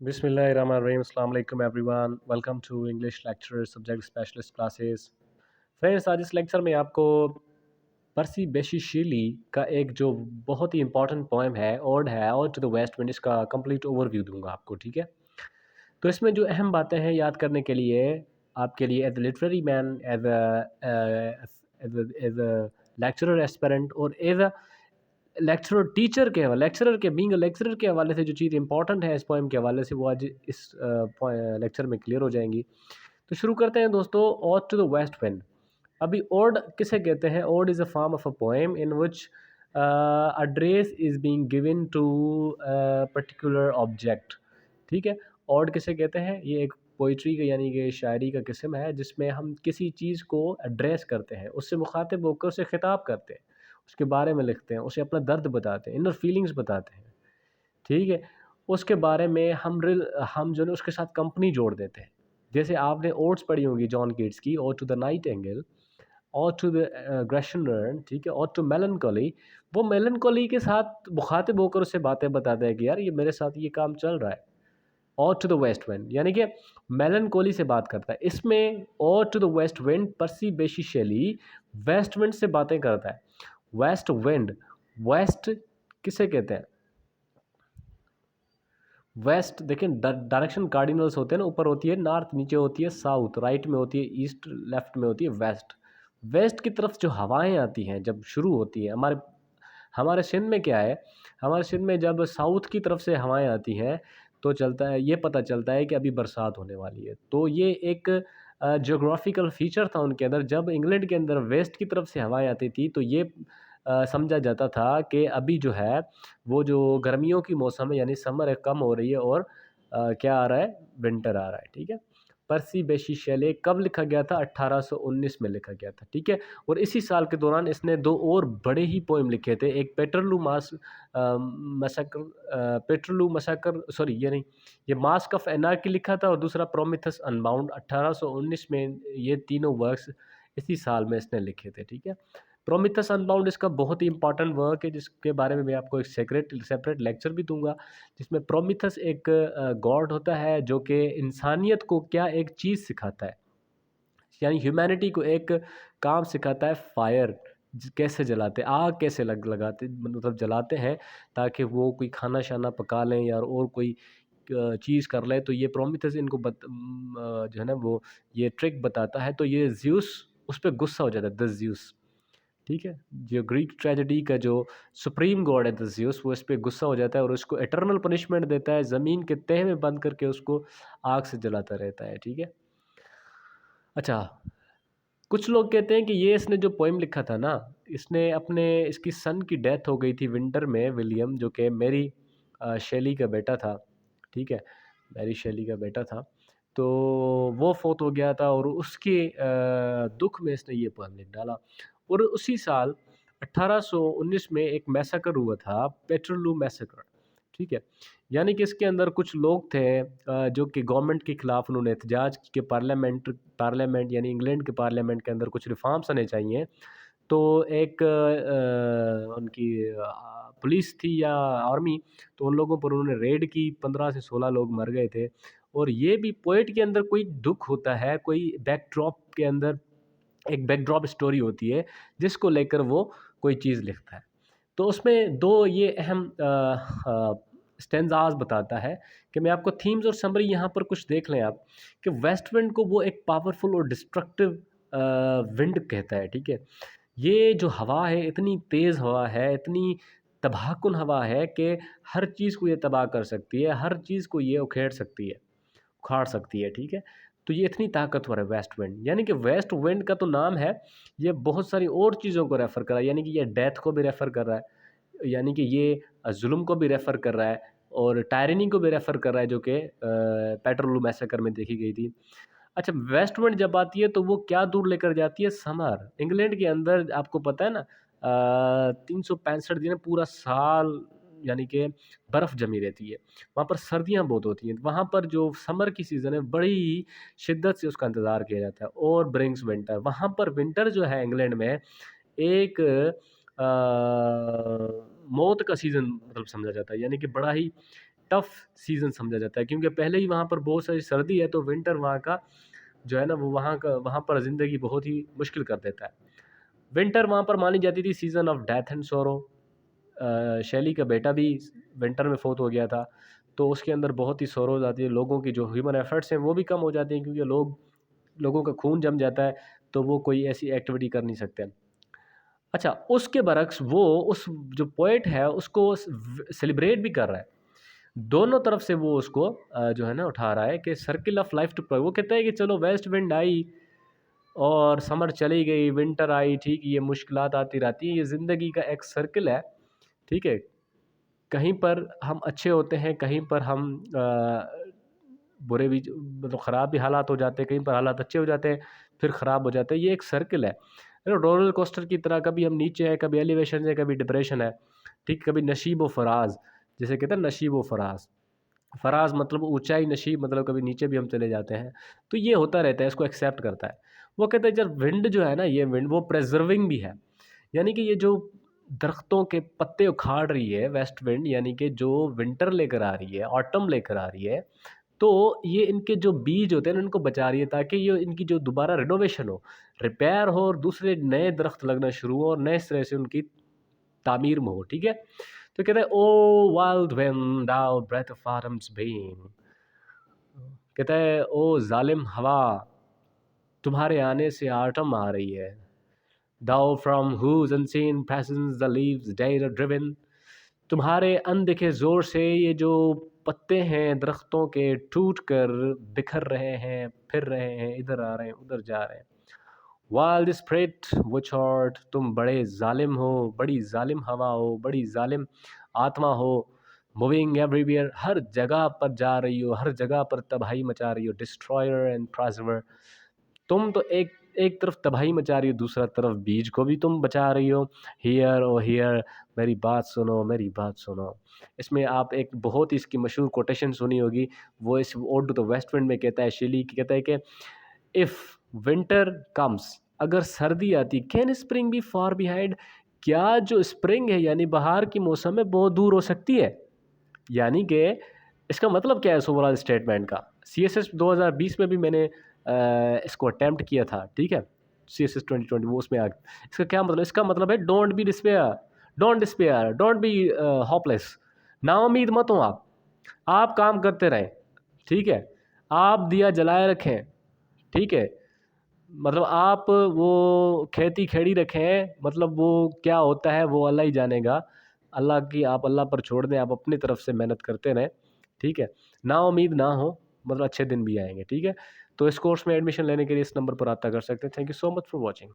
बिस्मिल्लाहिर्रहमानिर्रहीम अस्सलाम वालेकुम everyone welcome to English lecture subject specialist classes. Friends, आज इस लेक्चर में आपको पर्सी बेशी शीली का एक जो बहुत ही इंपॉर्टेंट पोएम है ode to the west wind, इसका कंप्लीट ओवरव्यू दूंगा आपको। ठीक है, तो इसमें जो अहम बातें हैं याद करने के लिए आपके लिए as a literary man, as a lecturer aspirant और एज अ लेक्चरर के बीइंग लेक्चरर के हवाले से जो चीज़ इंपॉर्टेंट है इस पोएम के हवाले से वो आज इस लेक्चर में क्लियर हो जाएंगी। तो शुरू करते हैं दोस्तों। Ode to the west wind. अभी ओड किसे कहते हैं? Ode is a form of a poem in which address is being given to particular object. ठीक है, ओड किसे कहते हैं? ये एक पोइट्री का यानी कि शायरी का किस्म है जिसमें हम किसी चीज़ को एड्रेस करते हैं, उससे मुखातिब होकर उसे खिताब करते हैं, उसके बारे में लिखते हैं, उसे अपना दर्द बताते हैं, इनर फीलिंग्स बताते हैं। ठीक है, उसके बारे में हम जो है उसके साथ कंपनी जोड़ देते हैं। जैसे आपने ओड्स पढ़ी होगी जॉन कीट्स की, ode to the nightingale, ode to the Grecian Urn, ठीक है, ओड टू मेलनकोली। वो मेलनकोली के साथ मुखातिब होकर उसे बातें बताते हैं कि यार ये मेरे साथ ये काम चल रहा है। Ode to the west wind यानी कि मेलनकोली से बात करता है। इसमें ode to the west wind Percy Bysshe Shelley west wind से बातें करता है। वेस्ट विंड, वेस्ट किसे कहते हैं? वेस्ट देखिए, डायरेक्शन कार्डिनल्स होते हैं ना, ऊपर होती है नॉर्थ, नीचे होती है साउथ, राइट में होती है ईस्ट, लेफ्ट में होती है वेस्ट। वेस्ट की तरफ जो हवाएं आती हैं जब शुरू होती हैं, हमारे हमारे सिंध में क्या है, हमारे सिंध में जब साउथ की तरफ से हवाएं आती हैं तो चलता है, ये पता चलता है कि अभी बरसात होने वाली है। तो ये एक जियोग्राफिकल फीचर था उनके अंदर। जब इंग्लैंड के अंदर वेस्ट की तरफ से हवाएं आती थी तो ये समझा जाता था कि अभी जो है वो जो गर्मियों की मौसम है यानी समर है कम हो रही है और क्या आ रहा है, विंटर आ रहा है। ठीक है, पर्सी बेशी शेले कब लिखा गया था? 1819 में लिखा गया था। ठीक है, और इसी साल के दौरान इसने दो और बड़े ही पोएम लिखे थे। एक पेट्रोलू मसाकर, सॉरी ये नहीं, ये मास्क ऑफ एनार्की लिखा था और दूसरा प्रोमिथस अनबाउंड। 1819 में ये तीनों वर्क्स इसी साल में इसने लिखे थे। ठीक है, प्रोमिथस अनबाउंड इसका बहुत ही इंपॉर्टेंट वर्क है जिसके बारे में मैं आपको एक सेपरेट लेक्चर भी दूंगा, जिसमें प्रोमिथस एक गॉड होता है जो कि इंसानियत को क्या एक चीज़ सिखाता है, यानी ह्यूमैनिटी को एक काम सिखाता है। फायर कैसे जलाते, आग कैसे लगाते, मतलब जलाते हैं ताकि वो कोई खाना शाना पका लें या और कोई चीज़ कर ले। तो ये प्रोमिथस इनको जो है ना वो ये ट्रिक बताता है। तो ये ज्यूस उस पर गुस्सा हो जाता है, द ज्यूस। ठीक है, जो ग्रीक ट्रेजेडी का जो सुप्रीम गॉड है ज़्यूस, वो इस पे गुस्सा हो जाता है और उसको एटर्नल पनिशमेंट देता है, ज़मीन के तह में बंद करके उसको आग से जलाता रहता है। ठीक है, अच्छा, कुछ लोग कहते हैं कि ये इसने जो पोएम लिखा था ना, इसने अपने इसकी सन की डेथ हो गई थी विंटर में, विलियम जो कि मेरी शेली का बेटा था। ठीक है, मैरी शेली का बेटा था। तो वो फोत हो गया था और उसके दुख में इसने ये पोएम लिख डाला। और उसी साल 1819 में एक मैसेकर हुआ था, पेट्रोलू मैसेकर। ठीक है, यानी कि इसके अंदर कुछ लोग थे जो कि गवर्नमेंट के खिलाफ उन्होंने एहतजाज कि पार्लियामेंट यानी इंग्लैंड के पार्लियामेंट के अंदर कुछ रिफॉर्म्स आने चाहिए। तो एक उनकी पुलिस थी या आर्मी, तो उन लोगों पर उन्होंने रेड की, 15 से 16 लोग मर गए थे। और ये भी पोएट के अंदर कोई दुख होता है, कोई बैकड्रॉप के अंदर एक बैकड्रॉप स्टोरी होती है जिसको लेकर वो कोई चीज़ लिखता है। तो उसमें दो ये अहम स्टेंजाज बताता है कि मैं आपको थीम्स और समरी यहाँ पर कुछ देख लें आप, कि वेस्ट विंड को वो एक पावरफुल और डिस्ट्रक्टिव विंड कहता है। ठीक है, ये जो हवा है इतनी तेज़ हवा है, इतनी तबाहकुन हवा है कि हर चीज़ को ये तबाह कर सकती है, हर चीज़ को ये उखाड़ सकती है। ठीक है, तो ये इतनी ताकतवर है वेस्ट विंड। यानी कि वेस्ट विंड का तो नाम है, ये बहुत सारी और चीज़ों को रेफ़र कर रहा है, यानी कि ये डेथ को भी रेफ़र कर रहा है, यानी कि ये जुल्म को भी रेफ़र कर रहा है और टायरनी को भी रेफ़र कर रहा है जो कि पेट्रोल मैसेकर में देखी गई थी। अच्छा, वेस्ट विंड जब आती है तो वो क्या दूर लेकर जाती है? समर। इंग्लैंड के अंदर आपको पता है ना 365 दिन पूरा साल यानी कि बर्फ़ जमी रहती है। वहाँ पर सर्दियाँ बहुत होती हैं। वहाँ पर जो समर की सीज़न है बड़ी ही शिद्दत से उसका इंतज़ार किया जाता है और ब्रिंग्स विंटर। वहाँ पर विंटर जो है इंग्लैंड में एक मौत का सीज़न मतलब समझा जाता है, यानी कि बड़ा ही टफ सीज़न समझा जाता है, क्योंकि पहले ही वहाँ पर बहुत सारी सर्दी है, तो विंटर वहाँ का जो है ना वो वहाँ पर ज़िंदगी बहुत ही मुश्किल कर देता है। विंटर वहाँ पर मानी जाती थी सीज़न ऑफ डेथ एंड सोरो। शैली का बेटा भी विंटर में फ़ौत हो गया था, तो उसके अंदर बहुत ही सोरोज़ आती है, लोगों की जो ह्यूमन एफर्ट्स हैं वो भी कम हो जाते हैं, क्योंकि लोगों का खून जम जाता है, तो वो कोई ऐसी एक्टिविटी कर नहीं सकते। अच्छा, उसके बरक्स वो उस जो पोएट है उसको सेलिब्रेट भी कर रहा है। दोनों तरफ से वो उसको जो है ना उठा रहा है कि सर्किल ऑफ लाइफ टू, वो कहता है कि चलो वेस्ट विंड आई और समर चली गई, विंटर आई, ठीक, ये मुश्किलात आती रहती हैं, ये ज़िंदगी का एक सर्किल है, ठीक है? कहीं पर हम अच्छे होते हैं, कहीं पर हम बुरे भी, मतलब ख़राब भी हालात हो जाते हैं, कहीं पर हालात अच्छे हो जाते हैं, फिर ख़राब हो जाते हैं, ये एक सर्किल है। रोलर कोस्टर की तरह, कभी हम नीचे हैं, कभी एलिवेशन है, कभी डिप्रेशन है, ठीक, कभी नशीब व फराज, जिसे कहते हैं नशीब व फराज। फराज मतलब ऊंचाई, नशीब मतलब कभी नीचे भी हम चले जाते हैं, तो ये होता रहता है, इसको एक्सेप्ट करता है। वो कहते हैं जब विंड जो है ना, ये विंड वो प्रेजर्विंग भी है, यानी कि ये जो दरख्तों के पत्ते उखाड़ रही है वेस्ट विंड, यानी कि जो विंटर लेकर आ रही है, ऑटम लेकर आ रही है, तो ये इनके जो बीज होते हैं ना, इनको बचा रही है, ताकि ये इनकी जो दोबारा रिनोवेशन हो, रिपेयर हो, और दूसरे नए दरख्त लगना शुरू हो, और नए सिरे से उनकी तामीर में हो, ठीक है? तो कहते हैं O wild wind thou breath of autumn's being, कहता है ओ जालिम हवा, तुम्हारे आने से ऑटम आ रही है। दाउ from whose unseen presence the leaves dare driven, तुम्हारे अनदेखे ज़ोर से ये जो पत्ते हैं दरख्तों के टूट कर बिखर रहे हैं, फिर रहे हैं, इधर आ रहे हैं, उधर जा रहे हैं। वाइल्ड स्प्रिट विच हॉट, तुम बड़े जालिम हो, बड़ी जालिम हवा हो, बड़ी जालिम आत्मा हो, मूविंग एवरीवेयर, हर जगह पर जा रही हो, हर जगह पर तबाही मचा रही हो, डिस्ट्रॉयर एंड प्रेजर्वर, तुम तो एक एक तरफ तबाही मचा रही हो, दूसरा तरफ बीज को भी तुम बचा रही हो। हियर ओ हियर, मेरी बात सुनो, मेरी बात सुनो। इसमें आप एक बहुत ही इसकी मशहूर कोटेशन सुनी होगी, वो इस ode to the west wind में कहता है, शेली की कहता है कि इफ़ विंटर कम्स, अगर सर्दी आती, can spring be far behind, क्या जो स्प्रिंग है यानी बहार की मौसम है बहुत दूर हो सकती है? यानी कि इसका मतलब क्या है इस ओवरऑल स्टेटमेंट का? सीएसएस 2020 में भी मैंने इसको अटेम्प्ट किया था, ठीक है? सीएसएस 2020 वो उसमें आ इसका क्या मतलब? इसका मतलब है don't be despair, don't despair, don't be hopeless, नाउम्मीद मत हो आप। आप काम करते रहें, ठीक है? आप दिया जलाए रखें, ठीक है? मतलब आप वो खेती खेड़ी रखें, मतलब वो क्या होता है वो अल्लाह ही जानेगा। आप अल्लाह पर छोड़ दें, आप अपनी तरफ से मेहनत करते रहें, ठीक है? नाउम्मीद ना हो, मतलब अच्छे दिन भी आएँगे, ठीक है? तो इस कोर्स में एडमिशन लेने के लिए इस नंबर पर रब्ता कर सकते हैं। Thank you so much for watching.